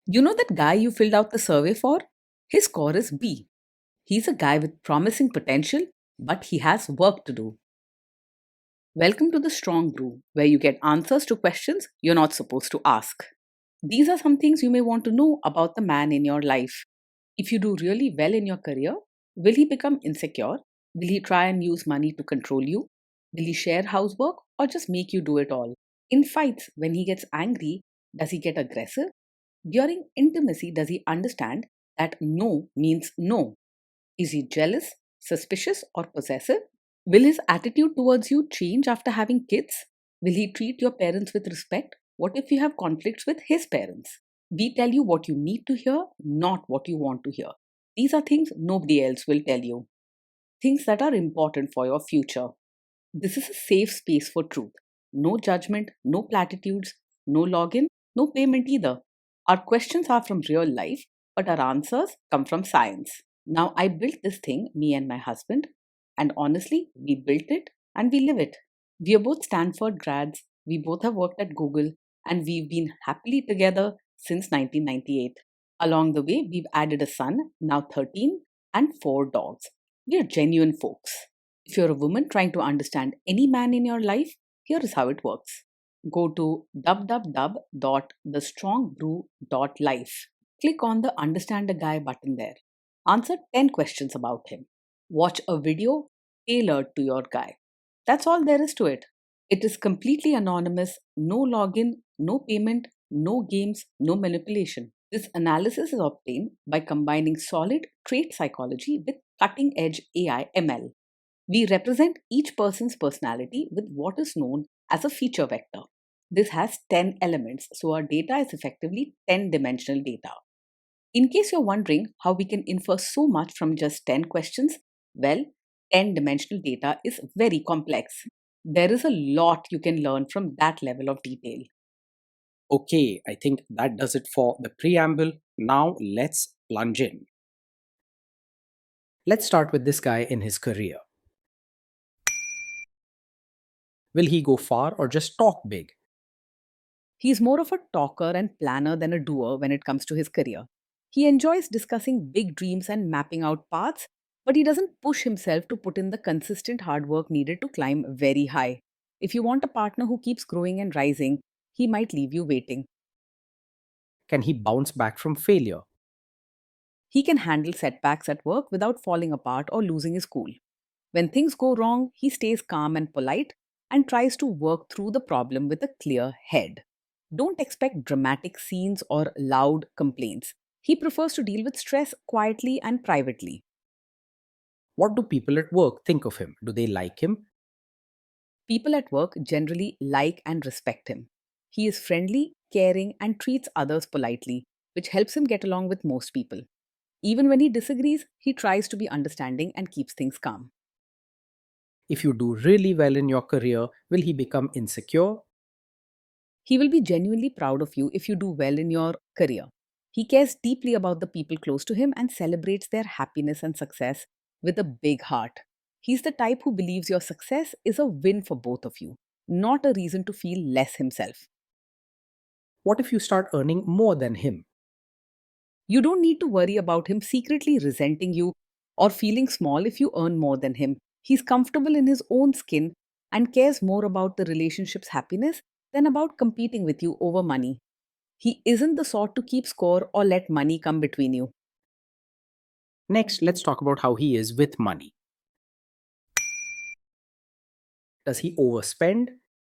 You know that guy you filled out the survey for? His score is B. He's a guy with promising potential, but he has work to do. Welcome to the Strong Brew, where you get answers to questions you're not supposed to ask. These are some things you may want to know about the man in your life. If you do really well in your career, will he become insecure? Will he try and use money to control you? Will he share housework or just make you do it all? In fights, when he gets angry, does he get aggressive? During intimacy, does he understand that no means no? Is he jealous, suspicious, or possessive? Will his attitude towards you change after having kids? Will he treat your parents with respect? What if you have conflicts with his parents? We tell you what you need to hear, not what you want to hear. These are things nobody else will tell you, things that are important for your future. This is a safe space for truth. No judgment, no platitudes, no login, no payment either. Our questions are from real life, but our answers come from science. Now, I built this thing, me and my husband, and honestly, we built it and we live it. We are both Stanford grads, we both have worked at Google, and we've been happily together since 1998. Along the way, we've added a son, now 13, and 4 dogs. We are genuine folks. If you're a woman trying to understand any man in your life, here is how it works. Go to www.thestrongbrew.life. Click on the Understand a Guy button there. Answer 10 questions about him. Watch a video tailored to your guy. That's all there is to it. It is completely anonymous, no login, no payment, no games, no manipulation. This analysis is obtained by combining solid trait psychology with cutting edge AI ML. We represent each person's personality with what is known as a feature vector. This has 10 elements, so our data is effectively 10 dimensional data. In case you're wondering how we can infer so much from just 10 questions, well, 10 dimensional data is very complex. There is a lot you can learn from that level of detail. Okay, I think that does it for the preamble. Now let's plunge in. Let's start with this guy in his career. Will he go far or just talk big? He's more of a talker and planner than a doer when it comes to his career. He enjoys discussing big dreams and mapping out paths, but he doesn't push himself to put in the consistent hard work needed to climb very high. If you want a partner who keeps growing and rising, he might leave you waiting. Can he bounce back from failure? He can handle setbacks at work without falling apart or losing his cool. When things go wrong, he stays calm and polite and tries to work through the problem with a clear head. Don't expect dramatic scenes or loud complaints. He prefers to deal with stress quietly and privately. What do people at work think of him? Do they like him? People at work generally like and respect him. He is friendly, caring, and treats others politely, which helps him get along with most people. Even when he disagrees, he tries to be understanding and keeps things calm. If you do really well in your career, will he become insecure? He will be genuinely proud of you if you do well in your career. He cares deeply about the people close to him and celebrates their happiness and success with a big heart. He's the type who believes your success is a win for both of you, not a reason to feel less himself. What if you start earning more than him? You don't need to worry about him secretly resenting you or feeling small if you earn more than him. He's comfortable in his own skin and cares more about the relationship's happiness than about competing with you over money. He isn't the sort to keep score or let money come between you. Next, let's talk about how he is with money. Does he overspend?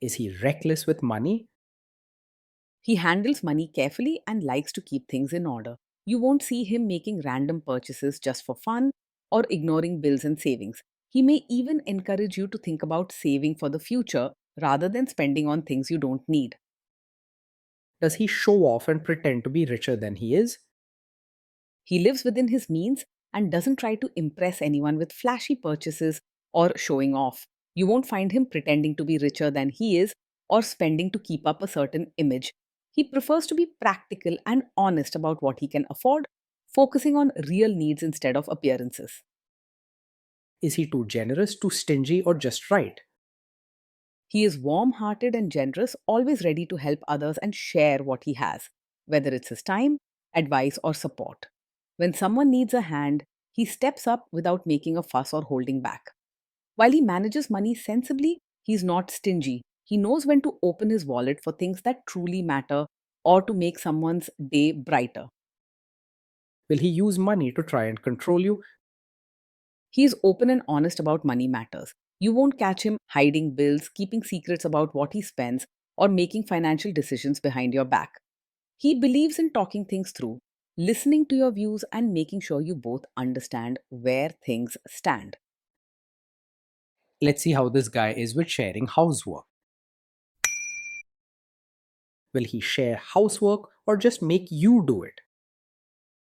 Is he reckless with money? He handles money carefully and likes to keep things in order. You won't see him making random purchases just for fun or ignoring bills and savings. He may even encourage you to think about saving for the future rather than spending on things you don't need. Does he show off and pretend to be richer than he is? He lives within his means and doesn't try to impress anyone with flashy purchases or showing off. You won't find him pretending to be richer than he is or spending to keep up a certain image. He prefers to be practical and honest about what he can afford, focusing on real needs instead of appearances. Is he too generous, too stingy, or just right? He is warm hearted and generous, always ready to help others and share what he has, whether it's his time, advice, or support. When someone needs a hand, he steps up without making a fuss or holding back. While he manages money sensibly, he's not stingy. He knows when to open his wallet for things that truly matter or to make someone's day brighter. Will he use money to try and control you? He is open and honest about money matters. You won't catch him hiding bills, keeping secrets about what he spends, or making financial decisions behind your back. He believes in talking things through, listening to your views, and making sure you both understand where things stand. Let's see how this guy is with sharing housework. Will he share housework or just make you do it?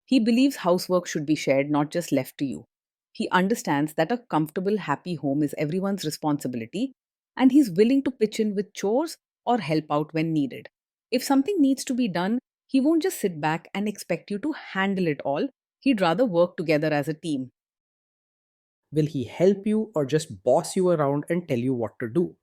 He believes housework should be shared, not just left to you. He understands that a comfortable, happy home is everyone's responsibility, and he's willing to pitch in with chores or help out when needed. If something needs to be done, he won't just sit back and expect you to handle it all. He'd rather work together as a team. Will he help you or just boss you around and tell you what to do?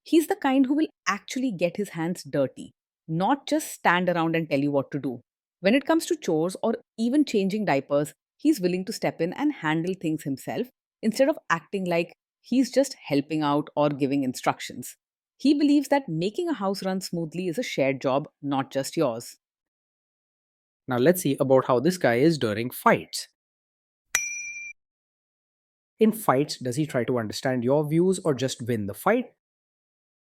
He's the kind who will actually get his hands dirty, not just stand around and tell you what to do. When it comes to chores or even changing diapers, he's willing to step in and handle things himself instead of acting like he's just helping out or giving instructions. He believes that making a house run smoothly is a shared job, not just yours. Now let's see about how this guy is during fights. In fights, does he try to understand your views or just win the fight?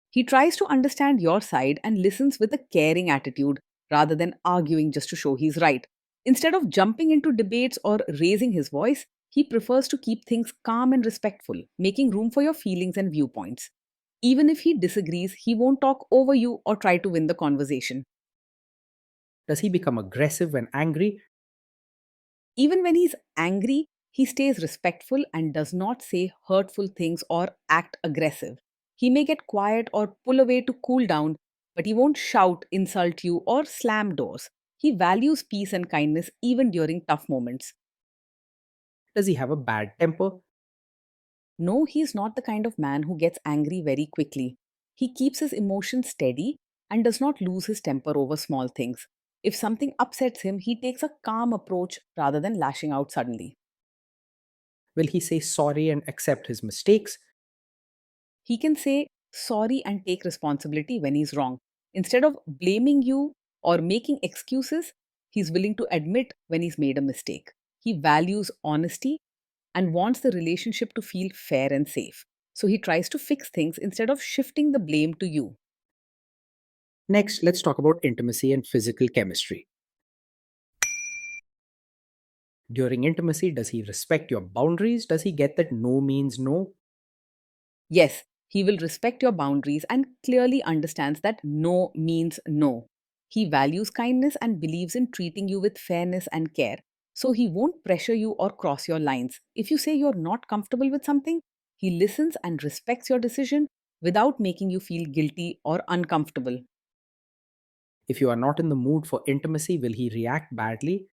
He tries to understand your side and listens with a caring attitude rather than arguing just to show he's right. Instead of jumping into debates or raising his voice, he prefers to keep things calm and respectful, making room for your feelings and viewpoints. Even if he disagrees, he won't talk over you or try to win the conversation. Does he become aggressive when angry? Even when he's angry, he stays respectful and does not say hurtful things or act aggressive. He may get quiet or pull away to cool down, but he won't shout, insult you, or slam doors. He values peace and kindness even during tough moments. Does he have a bad temper? No, he is not the kind of man who gets angry very quickly. He keeps his emotions steady and does not lose his temper over small things. If something upsets him, he takes a calm approach rather than lashing out suddenly. Will he say sorry and accept his mistakes? He can say sorry and take responsibility when he's wrong. Instead of blaming you or making excuses, he's willing to admit when he's made a mistake. He values honesty and wants the relationship to feel fair and safe. So he tries to fix things instead of shifting the blame to you. Next, let's talk about intimacy and physical chemistry. During intimacy, does he respect your boundaries? Does he get that no means no? Yes, he will respect your boundaries and clearly understands that no means no. He values kindness and believes in treating you with fairness and care. So he won't pressure you or cross your lines. If you say you're not comfortable with something, he listens and respects your decision without making you feel guilty or uncomfortable. If you are not in the mood for intimacy, will he react badly?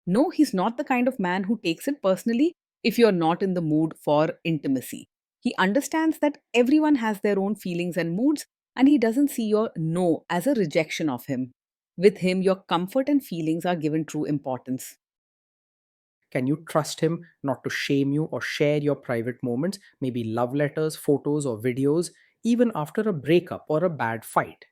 No, he's not the kind of man who takes it personally if you're not in the mood for intimacy. He understands that everyone has their own feelings and moods, and he doesn't see your no as a rejection of him. With him, your comfort and feelings are given true importance. Can you trust him not to shame you or share your private moments, maybe love letters, photos, or videos, even after a breakup or a bad fight?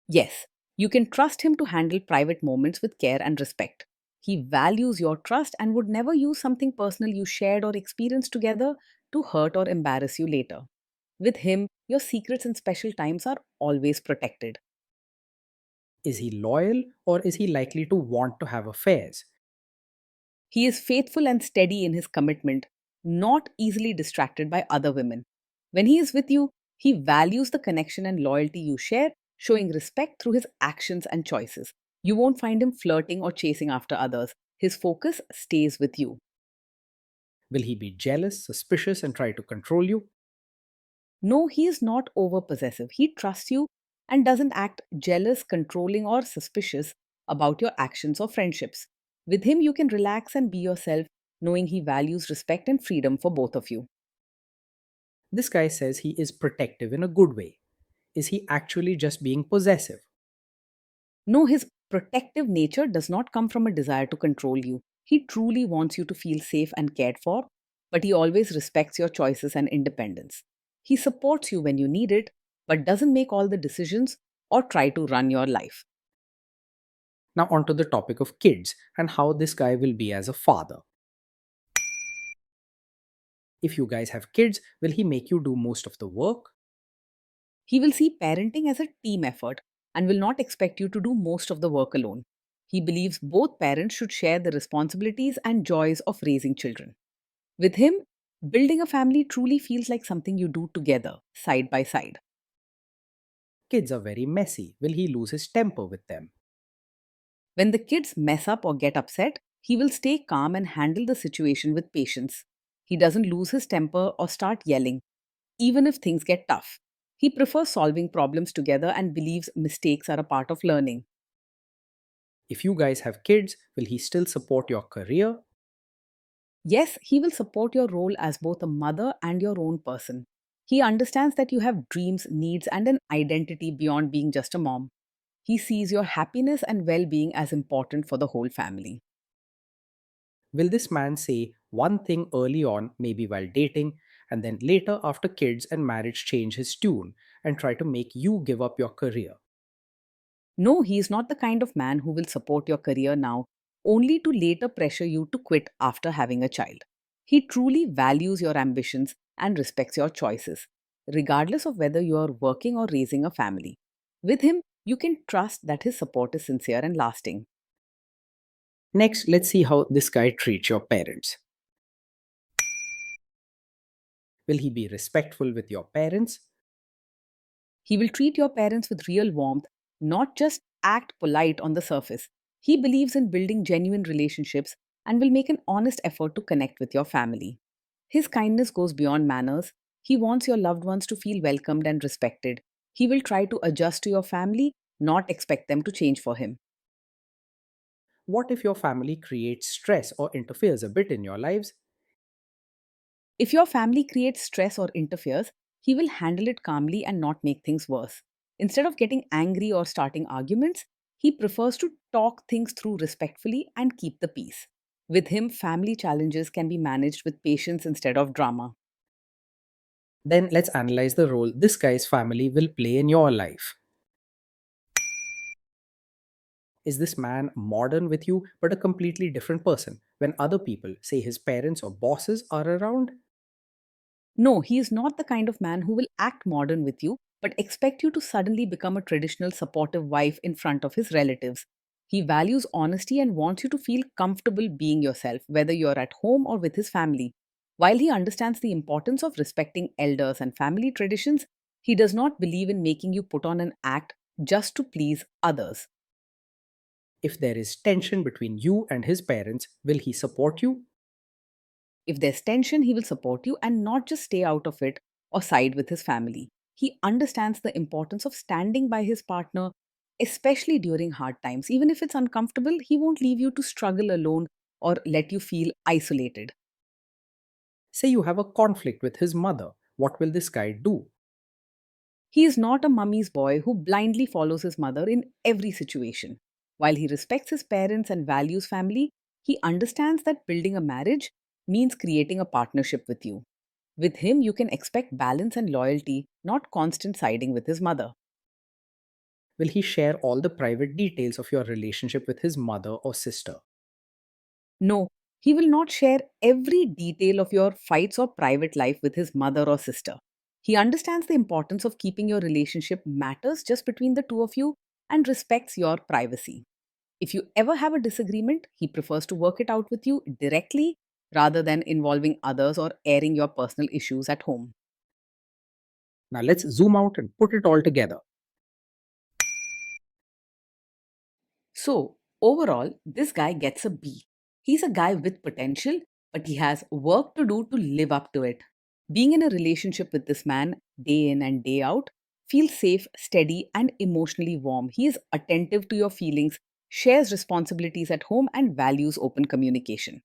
Yes, you can trust him to handle private moments with care and respect. He values your trust and would never use something personal you shared or experienced together to hurt or embarrass you later. With him, your secrets and special times are always protected. Is he loyal or is he likely to want to have affairs? He is faithful and steady in his commitment, not easily distracted by other women. When he is with you, he values the connection and loyalty you share, showing respect through his actions and choices. You won't find him flirting or chasing after others. His focus stays with you. Will he be jealous, suspicious, and try to control you? No, he is not over possessive. He trusts you and doesn't act jealous, controlling, or suspicious about your actions or friendships. With him, you can relax and be yourself, knowing he values respect and freedom for both of you. This guy says he is protective in a good way. Is he actually just being possessive? No, his protective nature does not come from a desire to control you. He truly wants you to feel safe and cared for, but he always respects your choices and independence. He supports you when you need it, but doesn't make all the decisions or try to run your life. Now, onto the topic of kids and how this guy will be as a father. If you guys have kids, will he make you do most of the work? He will see parenting as a team effort and will not expect you to do most of the work alone. He believes both parents should share the responsibilities and joys of raising children. With him, building a family truly feels like something you do together, side by side. Kids are very messy. Will he lose his temper with them? When the kids mess up or get upset, he will stay calm and handle the situation with patience. He doesn't lose his temper or start yelling, even if things get tough. He prefers solving problems together and believes mistakes are a part of learning. If you guys have kids, will he still support your career? Yes, he will support your role as both a mother and your own person. He understands that you have dreams, needs, and an identity beyond being just a mom. He sees your happiness and well being as important for the whole family. Will this man say one thing early on, maybe while dating, and then later after kids and marriage change his tune and try to make you give up your career? No, he is not the kind of man who will support your career now, only to later pressure you to quit after having a child. He truly values your ambitions and respects your choices, regardless of whether you are working or raising a family. With him, you can trust that his support is sincere and lasting. Next, let's see how this guy treats your parents. Will he be respectful with your parents? He will treat your parents with real warmth, not just act polite on the surface. He believes in building genuine relationships and will make an honest effort to connect with your family. His kindness goes beyond manners. He wants your loved ones to feel welcomed and respected. He will try to adjust to your family, not expect them to change for him. What if your family creates stress or interferes a bit in your lives? If your family creates stress or interferes, he will handle it calmly and not make things worse. Instead of getting angry or starting arguments, he prefers to talk things through respectfully and keep the peace. With him, family challenges can be managed with patience instead of drama. Then let's analyze the role this guy's family will play in your life. Is this man modern with you but a completely different person when other people, say his parents or bosses, are around? No, he is not the kind of man who will act modern with you, but expect you to suddenly become a traditional supportive wife in front of his relatives. He values honesty and wants you to feel comfortable being yourself, whether you're at home or with his family. While he understands the importance of respecting elders and family traditions, he does not believe in making you put on an act just to please others. If there is tension between you and his parents, will he support you? If there's tension, he will support you and not just stay out of it or side with his family. He understands the importance of standing by his partner, especially during hard times. Even if it's uncomfortable, he won't leave you to struggle alone or let you feel isolated. Say you have a conflict with his mother. What will this guy do? He is not a mummy's boy who blindly follows his mother in every situation. While he respects his parents and values family, he understands that building a marriage means creating a partnership with you. With him, you can expect balance and loyalty, not constant siding with his mother. Will he share all the private details of your relationship with his mother or sister? No, he will not share every detail of your fights or private life with his mother or sister. He understands the importance of keeping your relationship matters just between the two of you and respects your privacy. If you ever have a disagreement, he prefers to work it out with you directly rather than involving others or airing your personal issues at home. Now let's zoom out and put it all together. So, overall, this guy gets a B. He's a guy with potential, but he has work to do to live up to it. Being in a relationship with this man, day in and day out, feels safe, steady, and emotionally warm. He is attentive to your feelings, shares responsibilities at home, and values open communication.